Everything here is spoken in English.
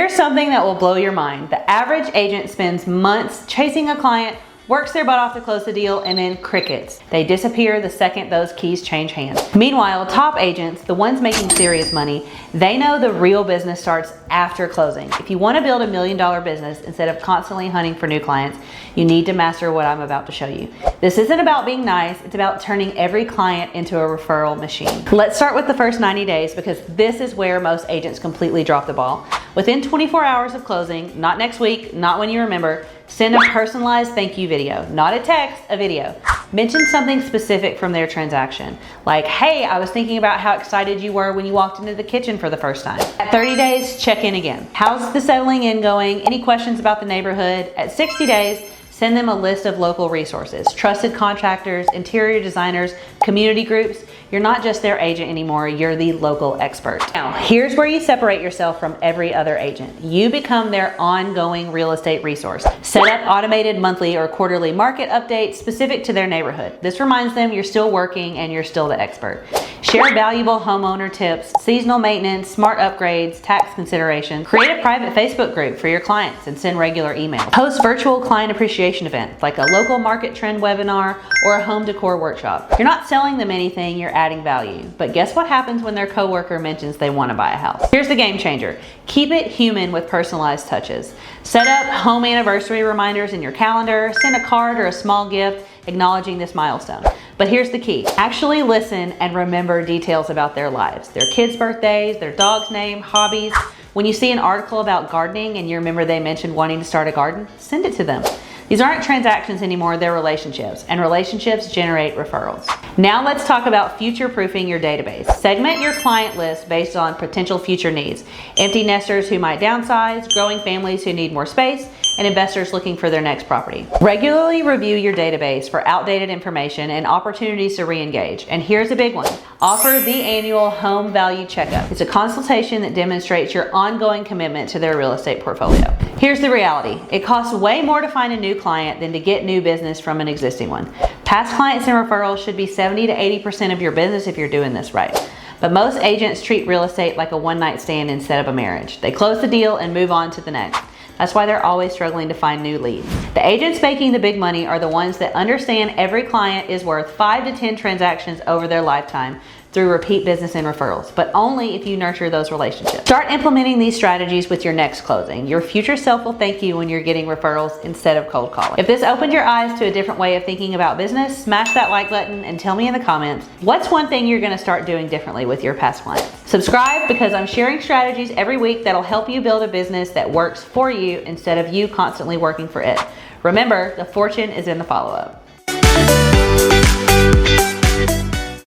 Here's something that will blow your mind. The average agent spends months chasing a client, works their butt off to close the deal, and then crickets. They disappear the second those keys change hands. Meanwhile, top agents, the ones making serious money, they know the real business starts after closing. If you want to build $1 million business instead of constantly hunting for new clients, you need to master what I'm about to show you. This isn't about being nice, it's about turning every client into a referral machine. Let's start with the first 90 days because this is where most agents completely drop the ball. Within 24 hours of closing, not next week, not when you remember, send a personalized thank you video, not a text, a video. Mention something specific from their transaction, like, hey, I was thinking about how excited you were when you walked into the kitchen for the first time. At 30 days, check in again. How's the settling in going? Any questions about the neighborhood? At 60 days, send them a list of local resources, trusted contractors, interior designers, community groups. You're not just their agent anymore, you're the local expert. Now, here's where you separate yourself from every other agent. You become their ongoing real estate resource. Set up automated monthly or quarterly market updates specific to their neighborhood. This reminds them you're still working and you're still the expert. Share valuable homeowner tips, seasonal maintenance, smart upgrades, tax considerations. Create a private Facebook group for your clients and send regular emails. Host virtual client appreciation events like a local market trend webinar or a home decor workshop. You're not selling them anything, you're adding value. But guess what happens when their coworker mentions they want to buy a house? Here's the game changer. Keep it human with personalized touches. Set up home anniversary reminders in your calendar, send a card or a small gift acknowledging this milestone. But here's the key. Actually listen and remember details about their lives. Their kids' birthdays, their dog's name, hobbies. When you see an article about gardening and you remember they mentioned wanting to start a garden, send it to them. These aren't transactions anymore, they're relationships, and relationships generate referrals. Now let's talk about future-proofing your database. Segment your client list based on potential future needs. Empty nesters who might downsize, growing families who need more space, and investors looking for their next property. Regularly review your database for outdated information and opportunities to re-engage. And here's a big one. Offer the annual home value checkup. It's a consultation that demonstrates your ongoing commitment to their real estate portfolio. Here's the reality. It costs way more to find a new client than to get new business from an existing one. Past clients and referrals should be 70 to 80% of your business if you're doing this right. But most agents treat real estate like a one-night stand instead of a marriage. They close the deal and move on to the next. That's why they're always struggling to find new leads. The agents making the big money are the ones that understand every client is worth 5 to 10 transactions over their lifetime through repeat business and referrals, but only if you nurture those relationships. Start implementing these strategies with your next closing. Your future self will thank you when you're getting referrals instead of cold calling. If this opened your eyes to a different way of thinking about business, smash that like button and tell me in the comments, what's one thing you're gonna start doing differently with your past clients? Subscribe because I'm sharing strategies every week that'll help you build a business that works for you instead of you constantly working for it. Remember, the fortune is in the follow-up.